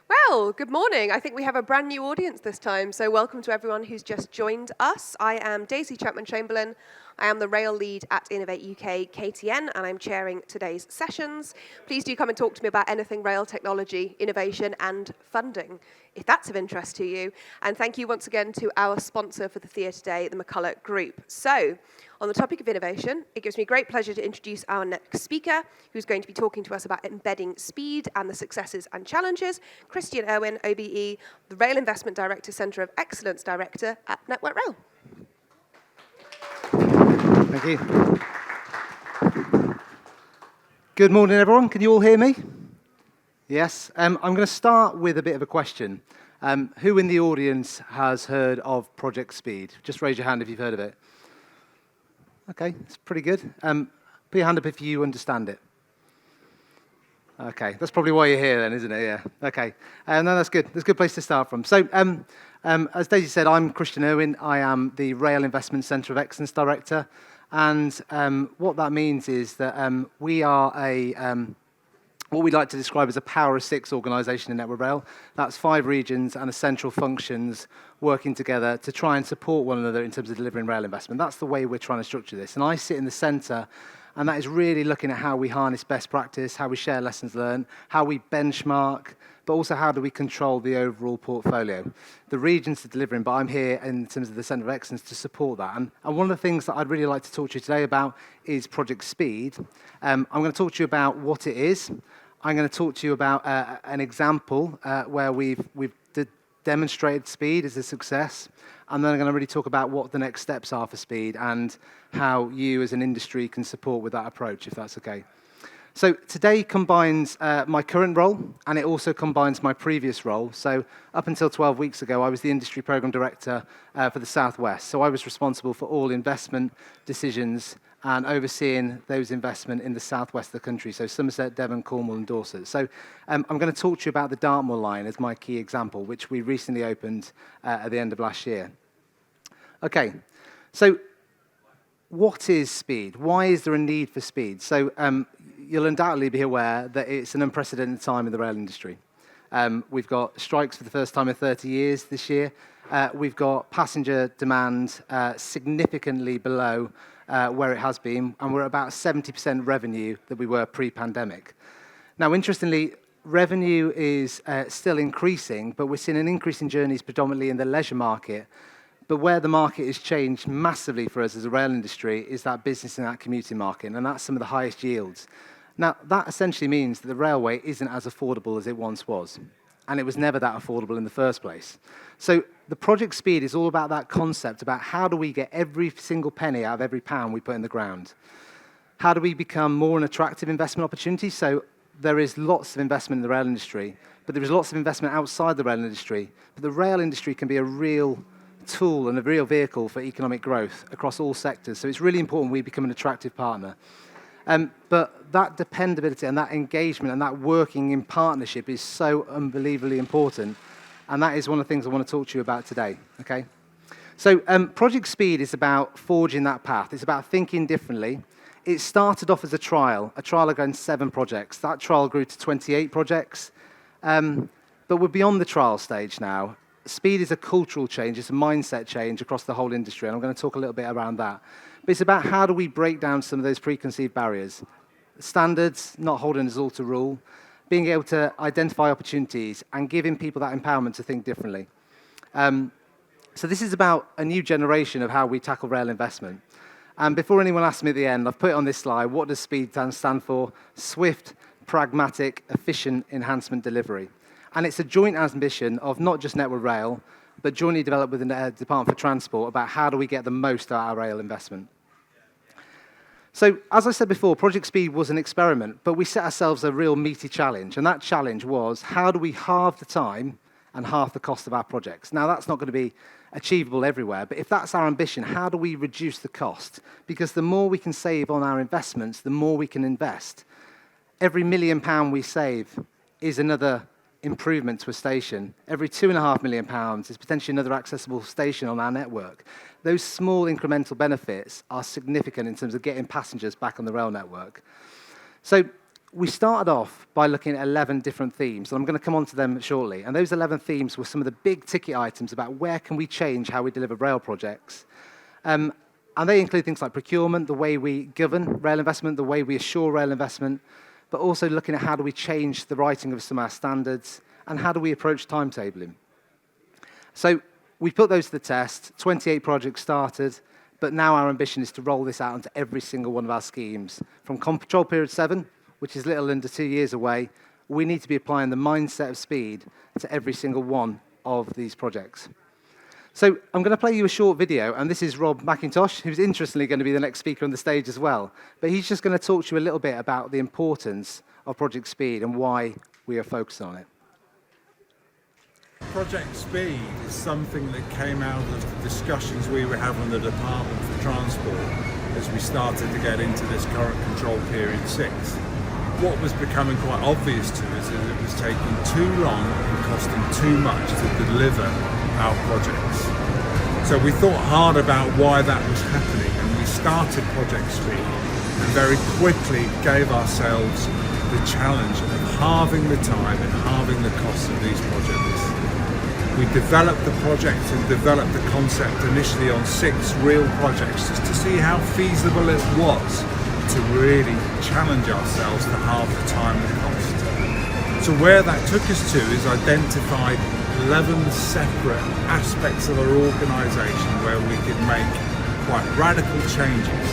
Well, good morning. I think we have a brand new audience this time, so welcome to everyone who's just joined us. I am Daisy Chapman-Chamberlain. I am the rail lead at Innovate UK KTN, and I'm chairing today's sessions. Please do come and talk to me about anything rail technology, innovation, and funding, if that's of interest to you. And thank you once again to our sponsor for the theatre today, the McCulloch Group. So, on the topic of innovation, it gives me great pleasure to introduce our next speaker, who's going to be talking to us about embedding speed and the successes and challenges. Christian Irwin, OBE, the Rail Investment Director, Centre of Excellence Director at Network Rail. Thank you. Good morning, everyone. Can you all hear me? Yes. I'm going to start with a bit of a question. Who in the audience has heard of Project Speed? Just raise your hand if you've heard of it. Okay, it's pretty good. Put your hand up if you understand it. Okay, that's probably why you're here then, isn't it? Yeah. Okay. No, that's good. That's a good place to start from. So, as Daisy said, I'm Christian Irwin. I am the Rail Investment Centre of Excellence Director. And what that means is that we are what we like to describe as a power of six organisation in Network Rail. That's 5 regions and essential functions working together to try and support one another in terms of delivering rail investment. That's the way we're trying to structure this. And I sit in the centre, and that is really looking at how we harness best practice, how we share lessons learned, how we benchmark, but also how do we control the overall portfolio. The regions are delivering, but I'm here in terms of the Centre of Excellence to support that. And one of the things that I'd really like to talk to you today about is Project Speed. I'm going to talk to you about what it is. I'm going to talk to you about an example where we've demonstrated speed as a success, and then I'm going to really talk about what the next steps are for speed and how you as an industry can support with that approach, if that's okay. So today combines my current role, and it also combines my previous role. So up until 12 weeks ago, I was the Industry Programme Director for the South West. So I was responsible for all investment decisions and overseeing those investment in the southwest of the country, so Somerset, Devon, Cornwall, and Dorset. So I'm going to talk to you about the Dartmoor line as my key example, which we recently opened at the end of last year. Okay, so what is speed? Why is there a need for speed? So you'll undoubtedly be aware that it's an unprecedented time in the rail industry. We've got strikes for the first time in 30 years this year. We've got passenger demand significantly below where it has been, and we're at about 70% revenue that we were pre-pandemic. Now, interestingly, revenue is still increasing, but we're seeing an increase in journeys predominantly in the leisure market. But where the market has changed massively for us as a rail industry is that business and that commuting market, and that's some of the highest yields. Now, that essentially means that the railway isn't as affordable as it once was, and it was never that affordable in the first place. So the Project Speed is all about that concept, about how do we get every single penny out of every pound we put in the ground? How do we become more an attractive investment opportunity? So there is lots of investment in the rail industry, but there is lots of investment outside the rail industry. But the rail industry can be a real tool and a real vehicle for economic growth across all sectors. So it's really important we become an attractive partner. But that dependability and that engagement and that working in partnership is so unbelievably important. And that is one of the things I want to talk to you about today. Okay? So Project Speed is about forging that path. It's about thinking differently. It started off as a trial against 7 projects. That trial grew to 28 projects. But we're beyond the trial stage now. Speed is a cultural change. It's a mindset change across the whole industry. And I'm going to talk a little bit around that. But it's about how do we break down some of those preconceived barriers. Standards, not holding us all to rule. Being able to identify opportunities and giving people that empowerment to think differently. So this is about a new generation of how we tackle rail investment. And before anyone asks me at the end, I've put it on this slide, what does SPEED stand for? Swift, pragmatic, efficient enhancement delivery. And it's a joint ambition of not just Network Rail, but jointly developed with the Department for Transport about how do we get the most out of our rail investment. So, as I said before, Project Speed was an experiment, but we set ourselves a real meaty challenge. And that challenge was, how do we halve the time and half the cost of our projects? Now, that's not going to be achievable everywhere, but if that's our ambition, how do we reduce the cost? Because the more we can save on our investments, the more we can invest. Every £1 million we save is another improvement to a station. Every £2.5 million is potentially another accessible station on our network. Those small incremental benefits are significant in terms of getting passengers back on the rail network. So we started off by looking at 11 different themes, and I'm going to come on to them shortly. And those 11 themes were some of the big ticket items about where can we change how we deliver rail projects. And they include things like procurement, the way we govern rail investment, the way we assure rail investment, but also looking at how do we change the writing of some of our standards, and how do we approach timetabling. So we put those to the test, 28 projects started, but now our ambition is to roll this out into every single one of our schemes. From control period 7, which is little under 2 years away, we need to be applying the mindset of speed to every single one of these projects. So I'm going to play you a short video, and this is Rob McIntosh, who's interestingly going to be the next speaker on the stage as well. But he's just going to talk to you a little bit about the importance of Project Speed and why we are focused on it. Project Speed is something that came out of the discussions we were having in the Department for Transport as we started to get into this current control period 6. What was becoming quite obvious to us is it was taking too long and costing too much to deliver our projects. So we thought hard about why that was happening, and we started Project Speed and very quickly gave ourselves the challenge of halving the time and halving the cost of these projects. We developed the project and developed the concept initially on 6 real projects just to see how feasible it was to really challenge ourselves to halve the time and cost. So where that took us to is identify 11 separate aspects of our organisation where we could make quite radical changes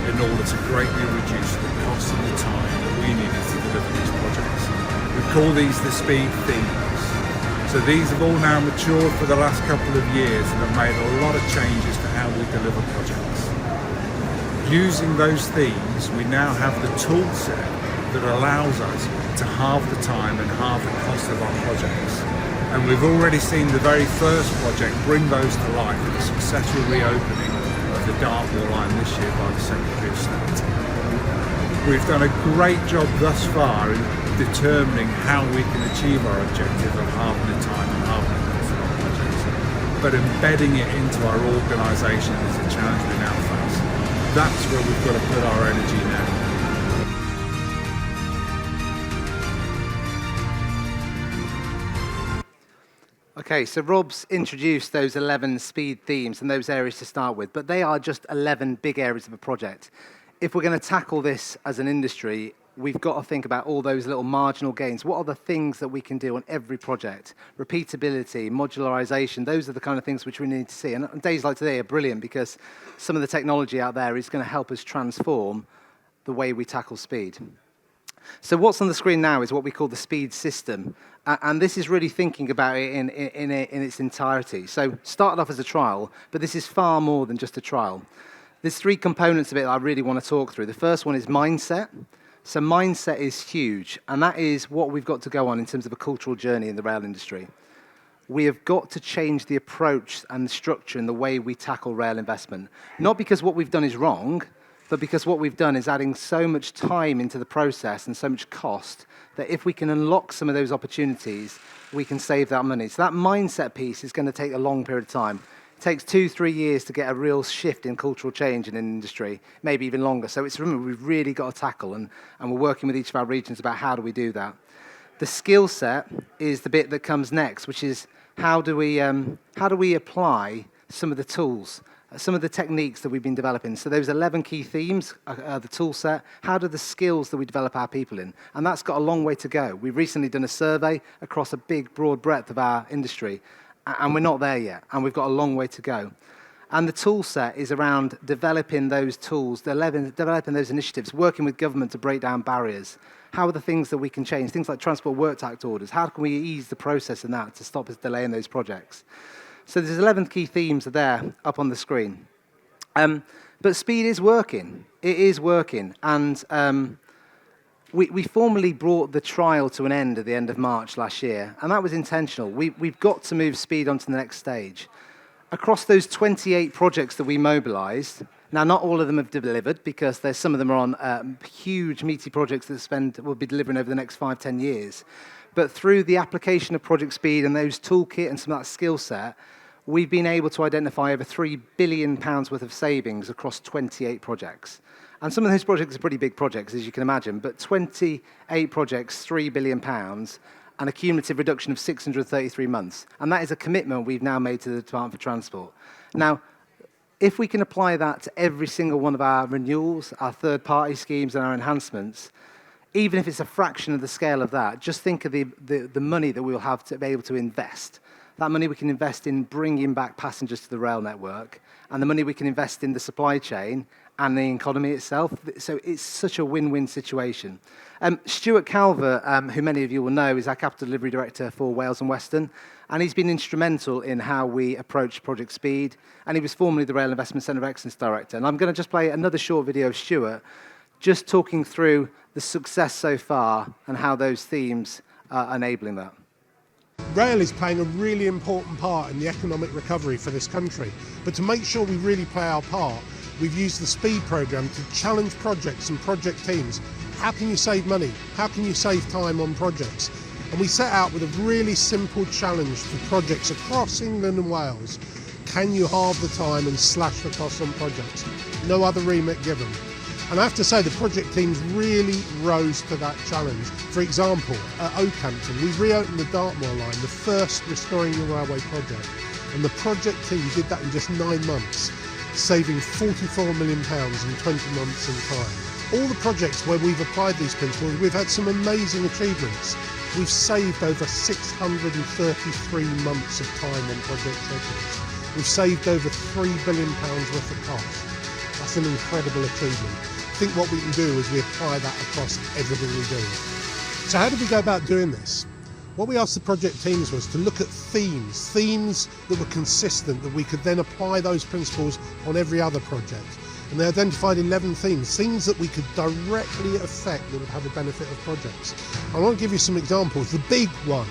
in order to greatly reduce the cost of the time that we needed to deliver these projects. We call these the speed themes. So these have all now matured for the last couple of years and have made a lot of changes to how we deliver projects. Using those themes, we now have the tool set that allows us to halve the time and halve the cost of our projects. And we've already seen the very first project bring those to life with the successful reopening of the Dartmoor line this year by the Secretary of State. We've done a great job thus far in determining how we can achieve our objective of halving the time and halving the cost of our projects. But embedding it into our organisation is a challenge we now face. That's where we've got to put our energy now. Okay, so Rob's introduced those 11 speed themes and those areas to start with, but they are just 11 big areas of a project. If we're going to tackle this as an industry, we've got to think about all those little marginal gains. What are the things that we can do on every project? Repeatability, modularization, those are the kind of things which we need to see. And days like today are brilliant because some of the technology out there is going to help us transform the way we tackle speed. So what's on the screen now is what we call the speed system. And this is really thinking about it in its entirety. So started off as a trial, but this is far more than just a trial. There's 3 components of it that I really want to talk through. The first one is mindset. So mindset is huge, and that is what we've got to go on in terms of a cultural journey in the rail industry. We have got to change the approach and the structure and the way we tackle rail investment. Not because what we've done is wrong, but because what we've done is adding so much time into the process and so much cost that if we can unlock some of those opportunities, we can save that money. So that mindset piece is going to take a long period of time. It takes 2-3 years to get a real shift in cultural change in an industry, maybe even longer. So it's something we've really got to tackle, and we're working with each of our regions about how do we do that. The skill set is the bit that comes next, which is how do we apply some of the tools, some of the techniques that we've been developing. So those 11 key themes, the tool set, how do the skills that we develop our people in? And that's got a long way to go. We've recently done a survey across a big, broad breadth of our industry, and we're not there yet, and we've got a long way to go. And the tool set is around developing those tools, developing those initiatives, working with government to break down barriers. How are the things that we can change? Things like Transport Work Act orders. How can we ease the process in that to stop us delaying those projects? So there's 11 key themes there up on the screen. But speed is working. It is working. And we formally brought the trial to an end at the end of March last year, and that was intentional. We've got to move speed on to the next stage. Across those 28 projects that we mobilised, now not all of them have delivered because there's some of them are on huge meaty projects that will be delivering over the next 5-10 years. But through the application of Project Speed and those toolkit and some of that skill set, we've been able to identify over £3 billion worth of savings across 28 projects. And some of those projects are pretty big projects, as you can imagine, but 28 projects, £3 billion, and a cumulative reduction of 633 months. And that is a commitment we've now made to the Department for Transport. Now, if we can apply that to every single one of our renewals, our third-party schemes, and our enhancements, even if it's a fraction of the scale of that, just think of the money that we'll have to be able to invest. That money we can invest in bringing back passengers to the rail network, and the money we can invest in the supply chain and the economy itself. So it's such a win-win situation. Stuart Calvert, who many of you will know, is our Capital Delivery Director for Wales and Western, and he's been instrumental in how we approach Project Speed, and he was formerly the Rail Investment Centre of Excellence Director. And I'm going to just play another short video of Stuart, just talking through the success so far and how those themes are enabling that. Rail is playing a really important part in the economic recovery for this country, but to make sure we really play our part, we've used the SPEED programme to challenge projects and project teams. How can you save money? How can you save time on projects? And we set out with a really simple challenge for projects across England and Wales. Can you halve the time and slash the costs on projects? No other remit given. And I have to say the project teams really rose to that challenge. For example, at Oakhampton, we reopened the Dartmoor line, the first Restoring the Railway project. And the project team did that in just 9 months, saving £44 million in 20 months in time. All the projects where we've applied these principles, we've had some amazing achievements. We've saved over 633 months of time on project schedules. We've saved over £3 billion worth of cost. That's an incredible achievement. I think what we can do is we apply that across everything we do. So how did we go about doing this? What we asked the project teams was to look at themes that were consistent, that we could then apply those principles on every other project. And they identified 11 themes that we could directly affect that would have a benefit of projects. I want to give you some examples. The big one,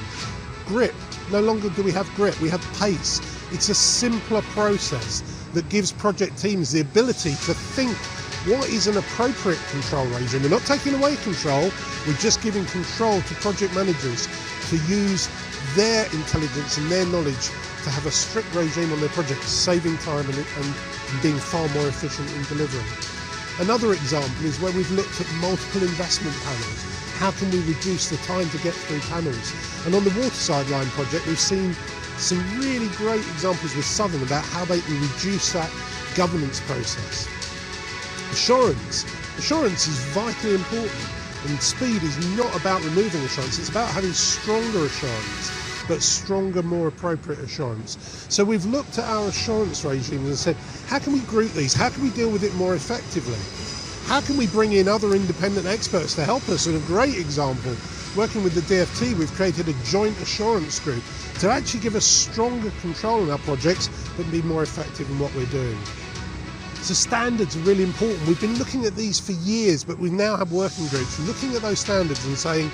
grip. No longer do we have grip, we have pace. It's a simpler process that gives project teams the ability to think what is an appropriate control regime. We're not taking away control, we're just giving control to project managers to use their intelligence and their knowledge to have a strict regime on their projects, saving time and being far more efficient in delivering. Another example is where we've looked at multiple investment panels. How can we reduce the time to get through panels? And on the Waterside Line project, we've seen some really great examples with Southern about how they can reduce that governance process. Assurance. Assurance is vitally important, and speed is not about removing assurance, it's about having stronger assurance, but stronger, more appropriate assurance. So we've looked at our assurance regime and said, how can we group these? How can we deal with it more effectively? How can we bring in other independent experts to help us? And a great example, working with the DfT, we've created a joint assurance group to actually give us stronger control on our projects, but be more effective in what we're doing. So standards are really important. We've been looking at these for years, but we now have working groups looking at those standards and saying,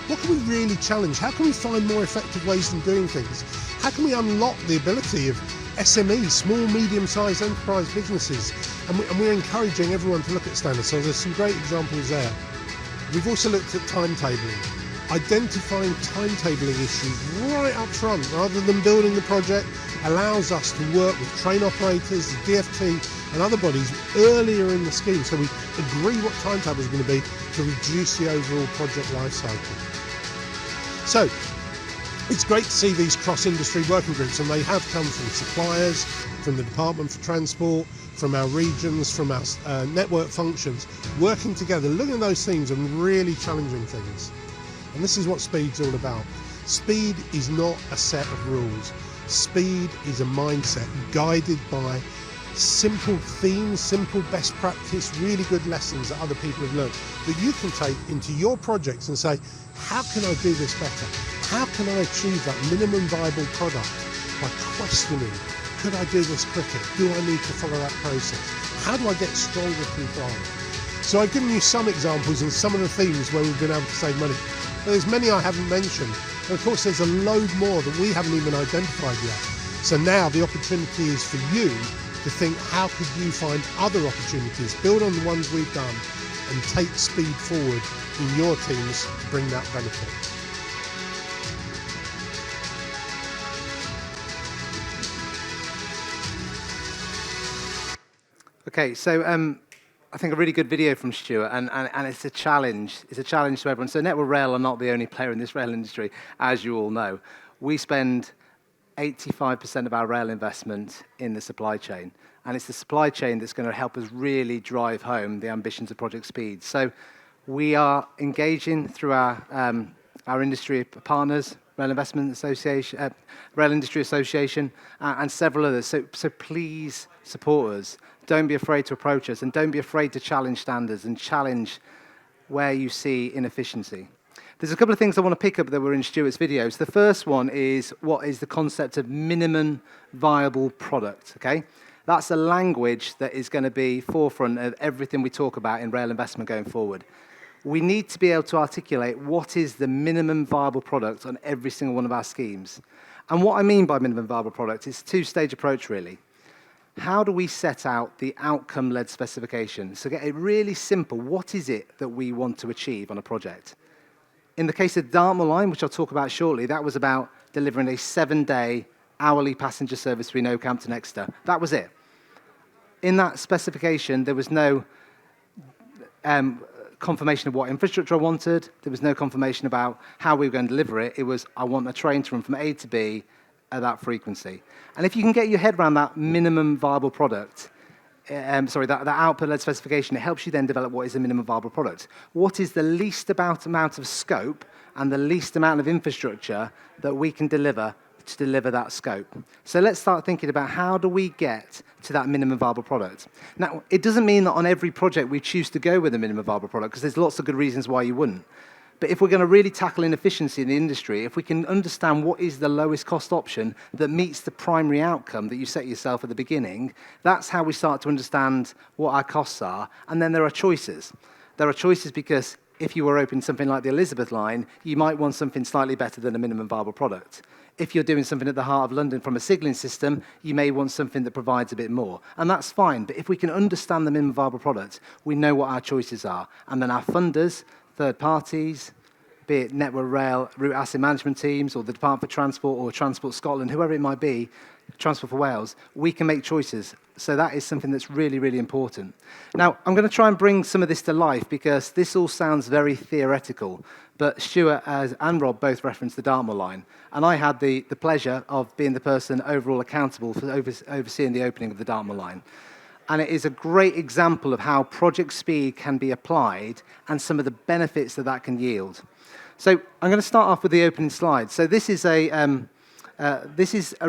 what can we really challenge? How can we find more effective ways of doing things? How can we unlock the ability of SMEs, small, medium-sized enterprise businesses? And we're encouraging everyone to look at standards. So there's some great examples there. We've also looked at timetabling. Identifying timetabling issues right up front rather than building the project allows us to work with train operators, the DfT and other bodies earlier in the scheme, so we agree what timetable is going to be to reduce the overall project life cycle. So it's great to see these cross-industry working groups, and they have come from suppliers, from the Department for Transport, from our regions, from our network functions, working together, looking at those themes and really challenging things. And this is what Speed's all about. Speed is not a set of rules. Speed is a mindset guided by simple themes, simple best practice, really good lessons that other people have learned that you can take into your projects and say, how can I do this better? How can I achieve that minimum viable product by questioning, could I do this quicker? Do I need to follow that process? How do I get stronger control? So I've given you some examples and some of the themes where we've been able to save money. But there's many I haven't mentioned. And of course, there's a load more that we haven't even identified yet. So now the opportunity is for you to think, how could you find other opportunities, build on the ones we've done, and take speed forward in your teams to bring that benefit. Okay, so I think, a really good video from Stuart, and it's a challenge. It's a challenge to everyone. So Network Rail are not the only player in this rail industry, as you all know. We spend 85% of our rail investment in the supply chain, and it's the supply chain that's going to help us really drive home the ambitions of Project Speed. So we are engaging through our industry partners, Rail Investment Association, Rail Industry Association, and several others. So please support us. Don't be afraid to approach us, and don't be afraid to challenge standards and challenge where you see inefficiency. There's a couple of things I want to pick up that were in Stuart's videos. The first one is what is the concept of minimum viable product, okay? That's a language that is going to be forefront of everything we talk about in rail investment going forward. We need to be able to articulate what is the minimum viable product on every single one of our schemes. And what I mean by minimum viable product is a two-stage approach, really. How do we set out the outcome-led specification? So get it really simple. What is it that we want to achieve on a project? In the case of the Dartmoor line, which I'll talk about shortly, that was about delivering a 7-day hourly passenger service between Oakhampton and Exeter. That was it. In that specification, there was no confirmation of what infrastructure I wanted. There was no confirmation about how we were going to deliver it. It was, I want a train to run from A to B at that frequency. And if you can get your head around that minimum viable product, that output-led specification, it helps you then develop what is the minimum viable product. What is the least amount of scope and the least amount of infrastructure that we can deliver to deliver that scope? So let's start thinking about how do we get to that minimum viable product. Now, it doesn't mean that on every project we choose to go with a minimum viable product, because there's lots of good reasons why you wouldn't. But if we're going to really tackle inefficiency in the industry, if we can understand what is the lowest cost option that meets the primary outcome that you set yourself at the beginning, that's how we start to understand what our costs are. And then there are choices. There are choices because if you were opening something like the Elizabeth line, you might want something slightly better than a minimum viable product. If you're doing something at the heart of London from a signalling system, you may want something that provides a bit more. And that's fine. But if we can understand the minimum viable product, we know what our choices are. And then our funders, third parties, be it Network Rail, route asset management teams, or the Department for Transport, or Transport Scotland, whoever it might be, Transport for Wales, we can make choices. So that is something that's really, really important. Now, I'm going to try and bring some of this to life, because this all sounds very theoretical, but Stuart and Rob both referenced the Dartmoor line, and I had the pleasure of being the person overall accountable for overseeing the opening of the Dartmoor line. And it is a great example of how Project Speed can be applied and some of the benefits that that can yield. So I'm going to start off with the opening slide. So this is a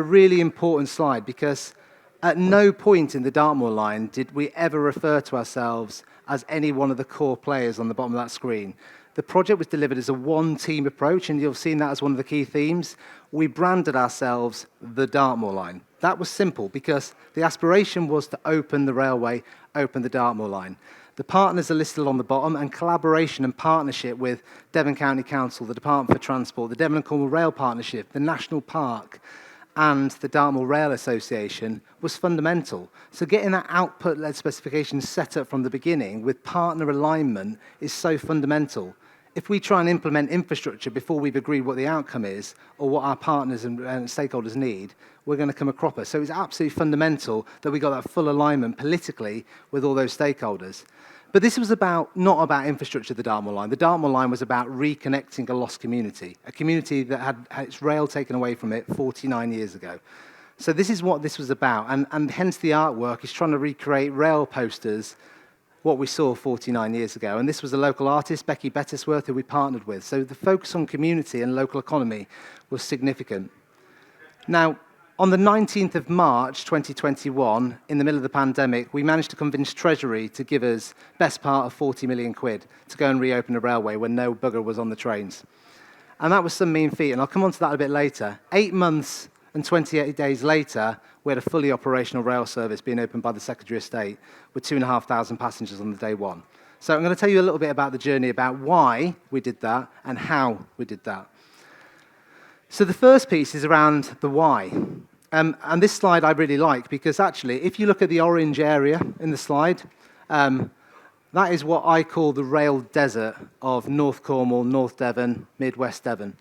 really important slide, because at no point in the Dartmoor line did we ever refer to ourselves as any one of the core players on the bottom of that screen. The project was delivered as a one-team approach, and you've seen that as one of the key themes. We branded ourselves the Dartmoor line. That was simple, because the aspiration was to open the railway, open the Dartmoor line. The partners are listed on the bottom, and collaboration and partnership with Devon County Council, the Department for Transport, the Devon and Cornwall Rail Partnership, the National Park, and the Dartmoor Rail Association was fundamental. So getting that output-led specification set up from the beginning with partner alignment is so fundamental. If we try and implement infrastructure before we've agreed what the outcome is or what our partners and stakeholders need, we're going to come a cropper. So it's absolutely fundamental that we got that full alignment politically with all those stakeholders. But this was not about infrastructure, the Dartmoor line. The Dartmoor line was about reconnecting a lost community, a community that had its rail taken away from it 49 years ago. So this is what this was about, and hence the artwork is trying to recreate rail posters, what we saw 49 years ago. And this was a local artist, Becky Bettisworth, who we partnered with. So the focus on community and local economy was significant. Now, on the 19th of March 2021, in the middle of the pandemic, we managed to convince Treasury to give us best part of 40 million quid to go and reopen a railway when no bugger was on the trains. And that was some mean feat, and I'll come on to that a bit later. 8 months and 28 days later, we had a fully operational rail service being opened by the Secretary of State with 2,500 passengers on the day one. So I'm going to tell you a little bit about the journey, about why we did that and how we did that. So the first piece is around the why. And this slide I really like, because actually, if you look at the orange area in the slide, that is what I call the rail desert of North Cornwall, North Devon, Mid-West Devon.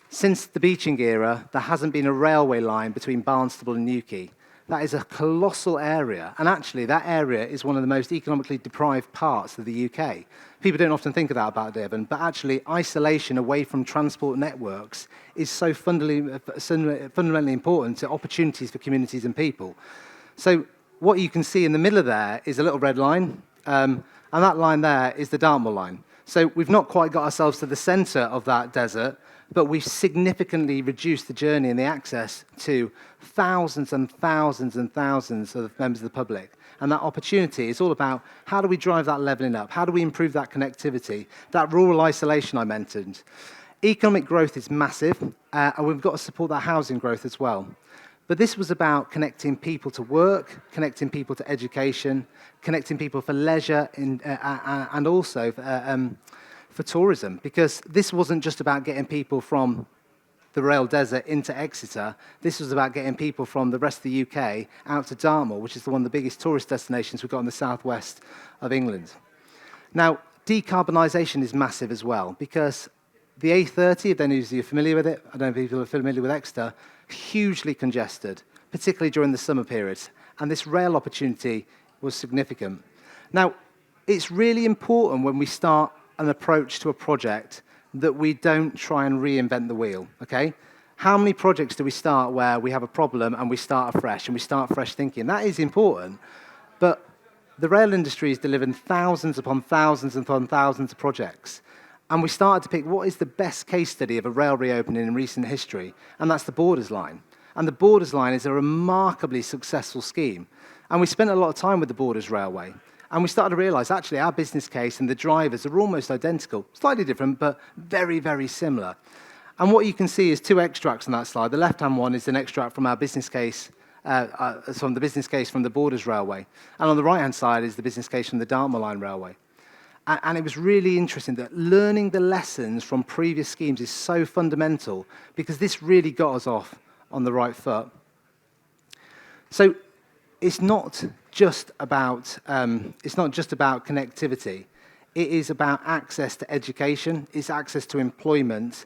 Since the Beeching era, there hasn't been a railway line between Barnstable and Newquay. That is a colossal area, and actually that area is one of the most economically deprived parts of the UK. People don't often think of that about Devon, but actually isolation away from transport networks is so fundamentally important to opportunities for communities and people. So what you can see in the middle of there is a little red line, and that line there is the Dartmoor line. So we've not quite got ourselves to the centre of that desert, but we've significantly reduced the journey and the access to thousands and thousands and thousands of members of the public. And that opportunity is all about how do we drive that levelling up? How do we improve that connectivity? That rural isolation I mentioned. Economic growth is massive, and we've got to support that housing growth as well. But this was about connecting people to work, connecting people to education, connecting people for leisure, and also for tourism, because this wasn't just about getting people from the rail desert into Exeter. This was about getting people from the rest of the UK out to Dartmoor, which is one of the biggest tourist destinations we've got in the southwest of England. Now, decarbonisation is massive as well, because the A30, if any of you are familiar with it, I don't know if people are familiar with Exeter, hugely congested, particularly during the summer periods, and this rail opportunity was significant. Now, it's really important when we start an approach to a project that we don't try and reinvent the wheel, okay? How many projects do we start where we have a problem and we start afresh and we start fresh thinking? That is important, but the rail industry is delivering thousands upon thousands upon thousands of projects. And we started to pick what is the best case study of a rail reopening in recent history, and that's the Borders Line. And the Borders Line is a remarkably successful scheme. And we spent a lot of time with the Borders Railway. And we started to realise, actually, our business case and the drivers are almost identical, slightly different, but very, very similar. And what you can see is two extracts on that slide. The left-hand one is an extract from our business case, from the Borders Railway. And on the right-hand side is the business case from the Dartmoor Line Railway. And it was really interesting that learning the lessons from previous schemes is so fundamental, because this really got us off on the right foot. So it's not just about connectivity. It is about access to education. It's access to employment,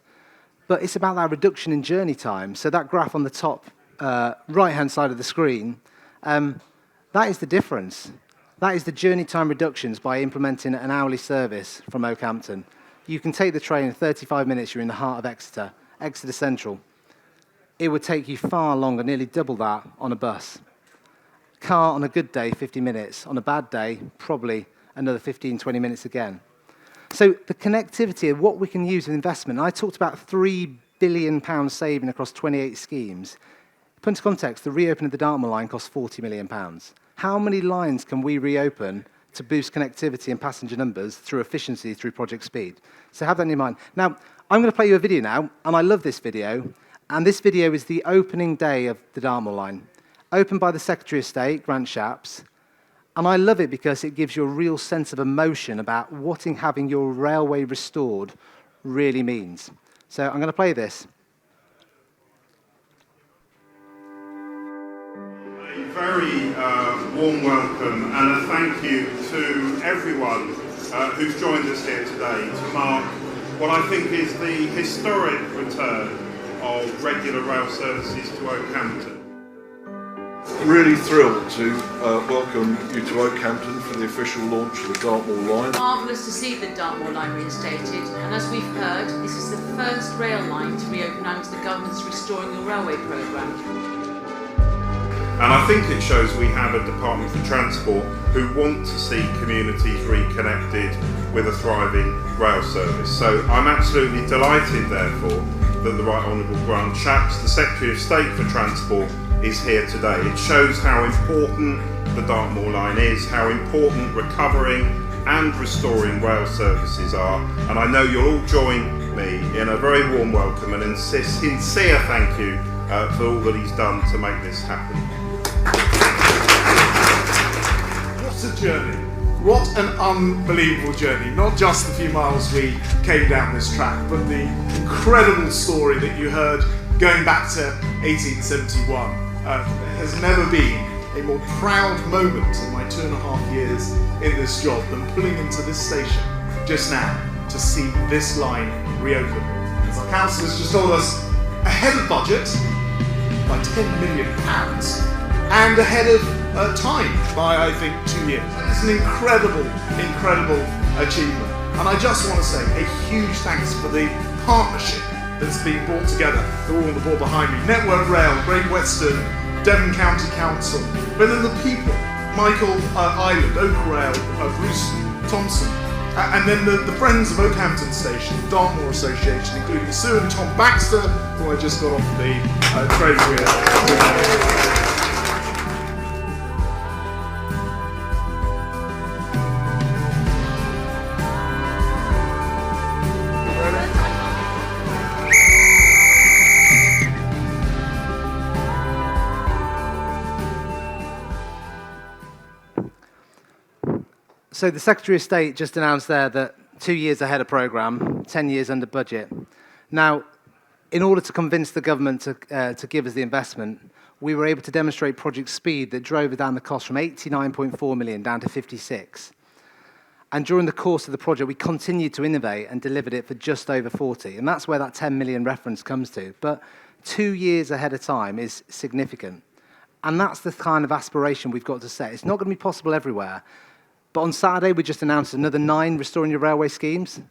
but it's about that reduction in journey time. So that graph on the top right-hand side of the screen, that is the difference. That is the journey time reductions by implementing an hourly service from Oakhampton. You can take the train in 35 minutes, you're in the heart of Exeter, Exeter Central. It would take you far longer, nearly double that, on a bus. Car on a good day, 50 minutes. On a bad day, probably another 15, 20 minutes again. So the connectivity of what we can use with investment, I talked about £3 billion saving across 28 schemes. Put into context, the reopening of the Dartmoor line cost £40 million. How many lines can we reopen to boost connectivity and passenger numbers through efficiency, through Project Speed? So have that in your mind. Now, I'm going to play you a video now, and I love this video. And this video is the opening day of the Dartmoor line, opened by the Secretary of State, Grant Shapps. And I love it because it gives you a real sense of emotion about what having your railway restored really means. So I'm going to play this. A very warm welcome and a thank you to everyone who's joined us here today to mark what I think is the historic return of regular rail services to Oakhampton. Really thrilled to welcome you to Oakhampton for the official launch of the Dartmoor line. Marvellous to see the Dartmoor line reinstated, and as we've heard, this is the first rail line to reopen under the government's Restoring the Railway programme. And I think it shows we have a Department for Transport who want to see communities reconnected with a thriving rail service. So I'm absolutely delighted, therefore, that the Right Honourable Grant Shapps, the Secretary of State for Transport, is here today. It shows how important the Dartmoor line is, how important recovering and restoring rail services are, and I know you'll all join me in a very warm welcome and a sincere thank you for all that he's done to make this happen. What a journey. What an unbelievable journey. Not just the few miles we came down this track, but the incredible story that you heard going back to 1871. Has never been a more proud moment in my 2.5 years in this job than pulling into this station just now to see this line reopen. As our council has just told us, ahead of budget by £10 million. and ahead of time by, I think, 2 years. It's an incredible, incredible achievement. And I just want to say a huge thanks for the partnership that's been brought together. They're all on the board behind me. Network Rail, Great Western, Devon County Council, but then the people, Michael Island, Oak Rail, Bruce Thompson, and then the Friends of Oakhampton Station, Dartmoor Association, including Sue and Tom Baxter, who I just got off the train with. So the Secretary of State just announced there that 2 years ahead of programme, 10 years under budget. Now, in order to convince the government to give us the investment, we were able to demonstrate project speed that drove down the cost from 89.4 million down to 56. And during the course of the project, we continued to innovate and delivered it for just over 40. And that's where that 10 million reference comes to. But 2 years ahead of time is significant. And that's the kind of aspiration we've got to set. It's not going to be possible everywhere. But on Saturday, we just announced another 9 Restoring Your Railway schemes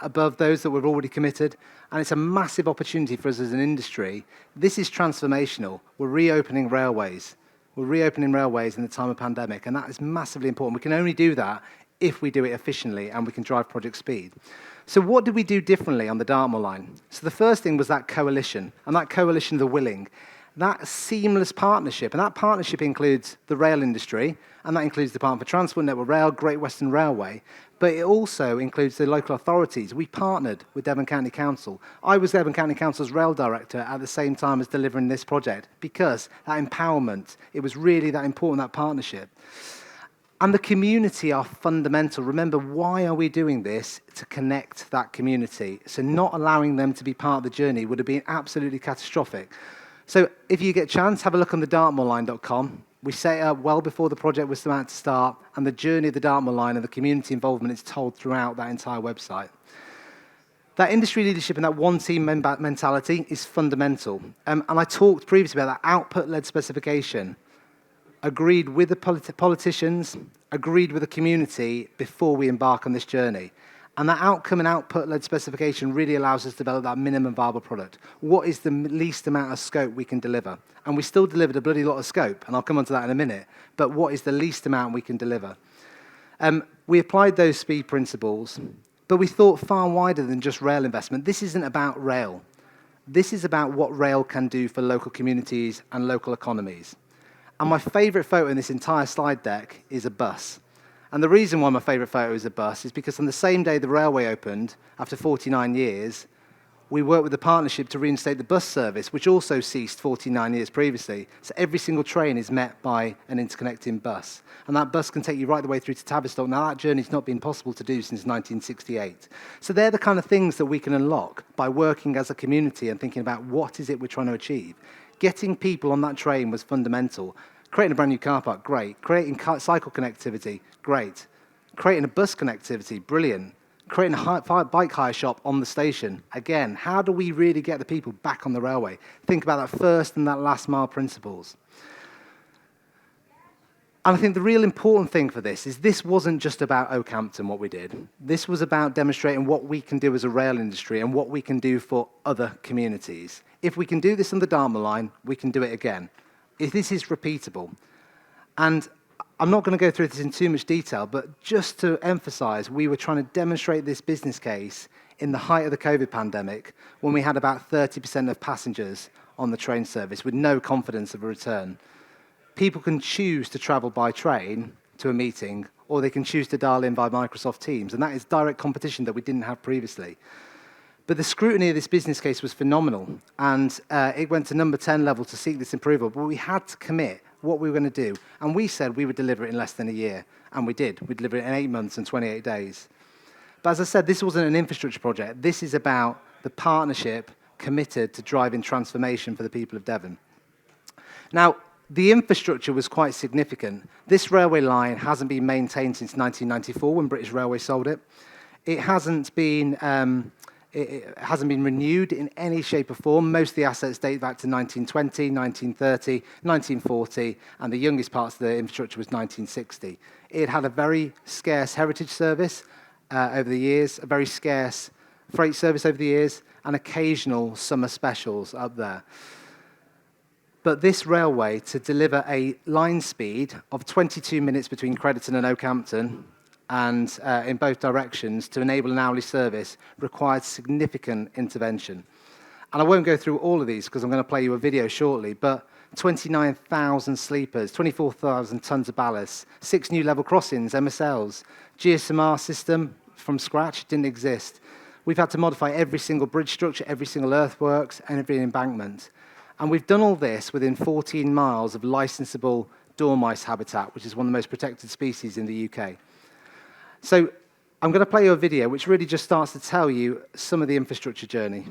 above those that we've already committed. And it's a massive opportunity for us as an industry. This is transformational. We're reopening railways. We're reopening railways in the time of pandemic. And that is massively important. We can only do that if we do it efficiently and we can drive project speed. So what did we do differently on the Dartmoor line? So the first thing was that coalition, and that coalition of the willing. That seamless partnership, and that partnership includes the rail industry, and that includes the Department for Transport, Network Rail, Great Western Railway, but it also includes the local authorities. We partnered with Devon County Council. I was Devon County Council's rail director at the same time as delivering this project, because that empowerment, it was really that important, that partnership. And the community are fundamental. Remember, why are we doing this? To connect that community. So not allowing them to be part of the journey would have been absolutely catastrophic. So if you get a chance, have a look on the dartmoorline.com. We set it up well before the project was about to start, and the journey of the Dartmoor line and the community involvement is told throughout that entire website. That industry leadership and that one-team mentality is fundamental. And I talked previously about that output-led specification. Agreed with the politicians, agreed with the community before we embark on this journey. And that outcome and output-led specification really allows us to develop that minimum viable product. What is the least amount of scope we can deliver? And we still delivered a bloody lot of scope, and I'll come on to that in a minute, but what is the least amount we can deliver? We applied those speed principles, but we thought far wider than just rail investment. This isn't about rail. This is about what rail can do for local communities and local economies. And my favourite photo in this entire slide deck is a bus. And the reason why my favourite photo is a bus is because on the same day the railway opened, after 49 years, we worked with the partnership to reinstate the bus service, which also ceased 49 years previously. So every single train is met by an interconnecting bus. And that bus can take you right the way through to Tavistock. Now, that journey's not been possible to do since 1968. So they're the kind of things that we can unlock by working as a community and thinking about what is it we're trying to achieve. Getting people on that train was fundamental. Creating a brand new car park, great. Creating cycle connectivity, great. Creating a bus connectivity, brilliant. Creating a bike hire shop on the station, again. How do we really get the people back on the railway? Think about that first and that last mile principles. And I think the real important thing for this is this wasn't just about Oakhampton, what we did. This was about demonstrating what we can do as a rail industry and what we can do for other communities. If we can do this on the Dartmoor line, we can do it again. If this is repeatable. And I'm not going to go through this in too much detail, but just to emphasize, we were trying to demonstrate this business case in the height of the COVID pandemic when we had about 30% of passengers on the train service with no confidence of a return. People can choose to travel by train to a meeting, or they can choose to dial in by Microsoft Teams, and that is direct competition that we didn't have previously. But the scrutiny of this business case was phenomenal, and it went to number 10 level to seek this approval, but we had to commit what we were going to do. And we said we would deliver it in less than a year, and we did. We delivered it in 8 months and 28 days. But as I said, this wasn't an infrastructure project. This is about the partnership committed to driving transformation for the people of Devon. Now, the infrastructure was quite significant. This railway line hasn't been maintained since 1994 when British Railways sold it. It hasn't been It hasn't been renewed in any shape or form. Most of the assets date back to 1920, 1930, 1940, and the youngest parts of the infrastructure was 1960. It had a very scarce heritage service over the years, a very scarce freight service over the years, and occasional summer specials up there. But this railway, to deliver a line speed of 22 minutes between Crediton and Oakhampton, and in both directions to enable an hourly service, required significant intervention. And I won't go through all of these because I'm going to play you a video shortly, but 29,000 sleepers, 24,000 tons of ballast, 6 new level crossings, MSLs, GSMR system from scratch, didn't exist. We've had to modify every single bridge structure, every single earthworks, and every embankment. And we've done all this within 14 miles of licensable dormice habitat, which is one of the most protected species in the UK. So I'm going to play you a video which really just starts to tell you some of the infrastructure journey.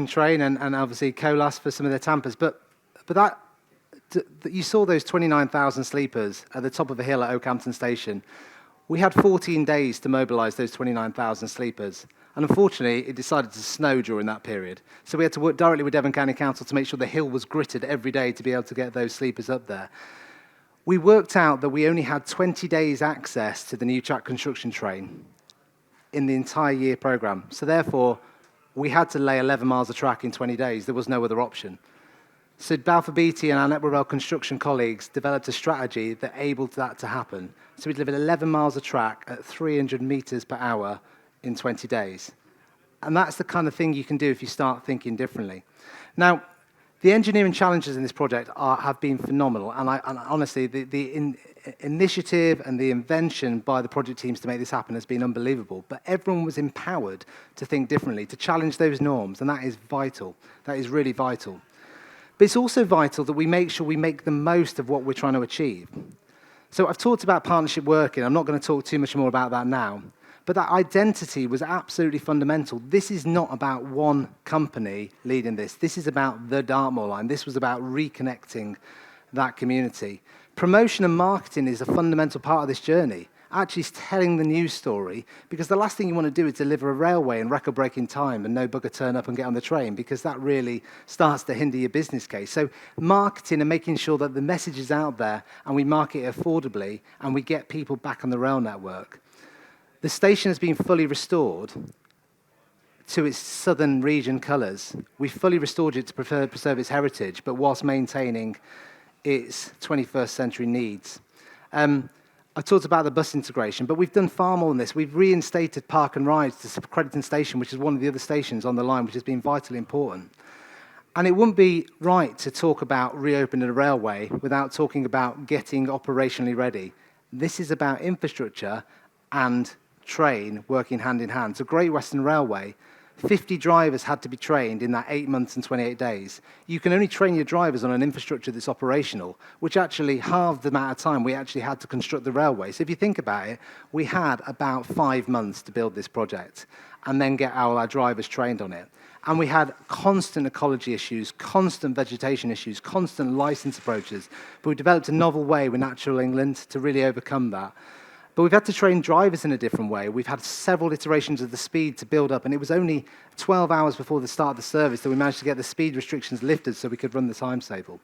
Train and obviously Colas for some of their tampers, but that you saw those 29,000 sleepers at the top of a hill at Oakhampton Station. We had 14 days to mobilise those 29,000 sleepers, and unfortunately it decided to snow during that period. So we had to work directly with Devon County Council to make sure the hill was gritted every day to be able to get those sleepers up there. We worked out that we only had 20 days access to the new track construction train in the entire year programme. So therefore, we had to lay 11 miles of track in 20 days. There was no other option. So Balfour Beatty and our Network Rail construction colleagues developed a strategy that enabled that to happen. So we delivered 11 miles of track at 300 metres per hour in 20 days. And that's the kind of thing you can do if you start thinking differently. Now, the engineering challenges in this project have been phenomenal. And honestly, the initiative and the invention by the project teams to make this happen has been unbelievable. But everyone was empowered to think differently, to challenge those norms. And that is vital. That is really vital. But it's also vital that we make sure we make the most of what we're trying to achieve. So I've talked about partnership working. I'm not going to talk too much more about that now. But that identity was absolutely fundamental. This is not about one company leading this. This is about the Dartmoor line. This was about reconnecting that community. Promotion and marketing is a fundamental part of this journey. Actually telling the news story, because the last thing you want to do is deliver a railway in record-breaking time and no bugger turn up and get on the train, because that really starts to hinder your business case. So marketing and making sure that the message is out there and we market it affordably and we get people back on the rail network. The station has been fully restored to its southern region colours. We fully restored it to preserve its heritage, but whilst maintaining its 21st century needs. I talked about the bus integration, but we've done far more than this. We've reinstated Park and Rides to Credington Station, which is one of the other stations on the line, which has been vitally important. And it wouldn't be right to talk about reopening a railway without talking about getting operationally ready. This is about infrastructure and train working hand in hand. So Great Western Railway, 50 drivers had to be trained in that 8 months and 28 days. You can only train your drivers on an infrastructure that's operational, which actually halved the amount of time we actually had to construct the railway. So if you think about it, we had about 5 months to build this project and then get all our drivers trained on it. And we had constant ecology issues, constant vegetation issues, constant license approaches. But we developed a novel way with Natural England to really overcome that. But we've had to train drivers in a different way. We've had several iterations of the speed to build up, and it was only 12 hours before the start of the service that we managed to get the speed restrictions lifted so we could run the timetable.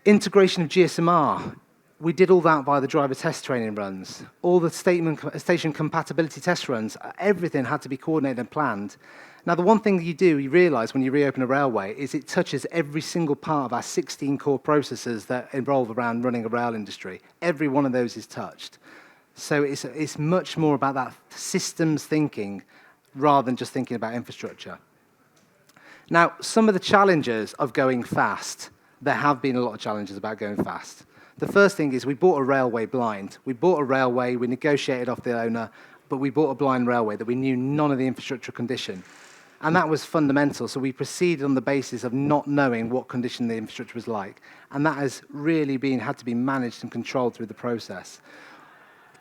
Integration of GSMR. We did all that via the driver test training runs. All the station compatibility test runs, everything had to be coordinated and planned. Now, the one thing you realise when you reopen a railway is it touches every single part of our 16 core processes that involve around running a rail industry. Every one of those is touched. So it's much more about that systems thinking rather than just thinking about infrastructure. Now, some of the challenges of going fast, there have been a lot of challenges about going fast. The first thing is we bought a railway blind. We bought a railway, we negotiated off the owner, but we bought a blind railway that we knew none of the infrastructure condition. And that was fundamental. So we proceeded on the basis of not knowing what condition the infrastructure was like. And that has really had to be managed and controlled through the process.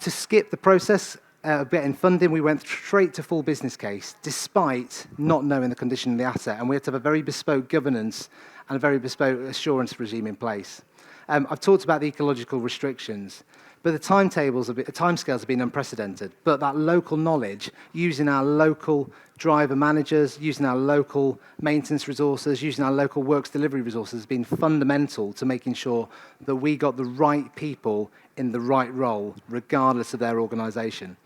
To skip the process of getting funding, we went straight to full business case, despite not knowing the condition of the asset. And we had to have a very bespoke governance and a very bespoke assurance regime in place. I've talked about the ecological restrictions, but the timescales have been unprecedented. But that local knowledge, using our local driver managers, using our local maintenance resources, using our local works delivery resources, has been fundamental to making sure that we got the right people in the right role, regardless of their organisation.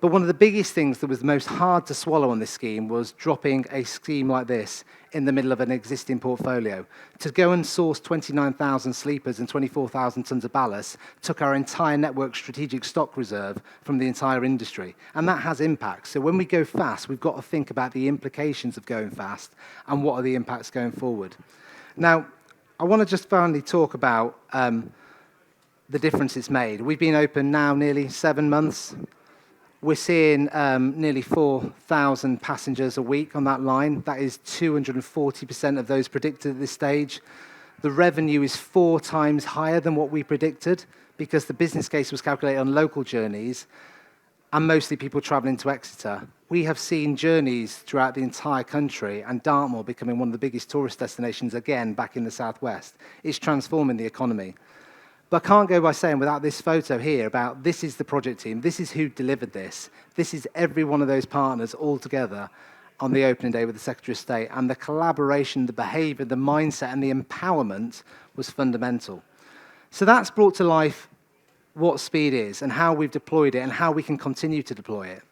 But one of the biggest things that was the most hard to swallow on this scheme was dropping a scheme like this in the middle of an existing portfolio. To go and source 29,000 sleepers and 24,000 tonnes of ballast took our entire network strategic stock reserve from the entire industry. And that has impacts. So when we go fast, we've got to think about the implications of going fast and what are the impacts going forward. Now, I want to just finally talk about the difference it's made. We've been open now nearly 7 months. We're seeing nearly 4,000 passengers a week on that line. That is 240% of those predicted at this stage. The revenue is 4 times higher than what we predicted because the business case was calculated on local journeys and mostly people travelling to Exeter. We have seen journeys throughout the entire country and Dartmoor becoming one of the biggest tourist destinations again back in the southwest. It's transforming the economy. But I can't go by saying without this photo here about this is the project team, this is who delivered this, this is every one of those partners all together on the opening day with the Secretary of State, and the collaboration, the behaviour, the mindset and the empowerment was fundamental. So that's brought to life what speed is and how we've deployed it and how we can continue to deploy it.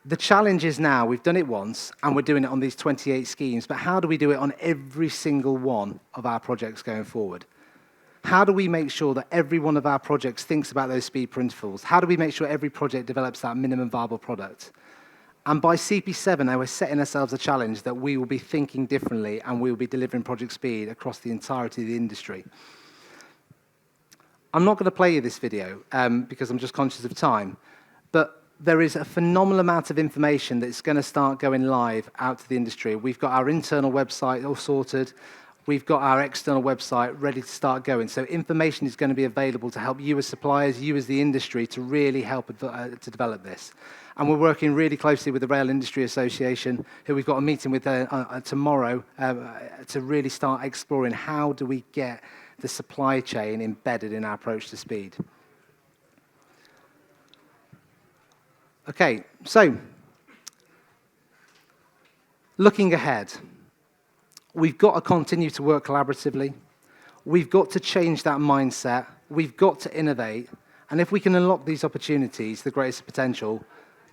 The challenge is now, we've done it once and we're doing it on these 28 schemes, but how do we do it on every single one of our projects going forward? How do we make sure that every one of our projects thinks about those speed principles? How do we make sure every project develops that minimum viable product? And by CP7, now we're setting ourselves a challenge that we will be thinking differently and we will be delivering project speed across the entirety of the industry. I'm not going to play you this video because I'm just conscious of time, but there is a phenomenal amount of information that's going to start going live out to the industry. We've got our internal website all sorted. We've got our external website ready to start going. So information is going to be available to help you as suppliers, you as the industry, to really help to develop this. And we're working really closely with the Rail Industry Association, who we've got a meeting with tomorrow, to really start exploring how do we get the supply chain embedded in our approach to speed. Okay, so looking ahead. We've got to continue to work collaboratively. We've got to change that mindset. We've got to innovate. And if we can unlock these opportunities, the greatest potential,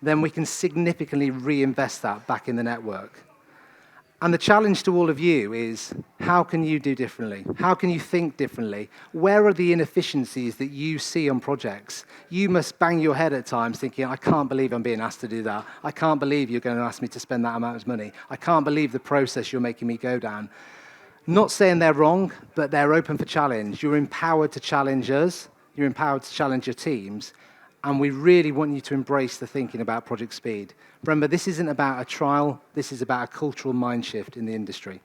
then we can significantly reinvest that back in the network. And the challenge to all of you is, how can you do differently? How can you think differently? Where are the inefficiencies that you see on projects? You must bang your head at times thinking, I can't believe I'm being asked to do that. I can't believe you're going to ask me to spend that amount of money. I can't believe the process you're making me go down. Not saying they're wrong, but they're open for challenge. You're empowered to challenge us. You're empowered to challenge your teams. And we really want you to embrace the thinking about project speed. Remember, this isn't about a trial. This is about a cultural mind shift in the industry.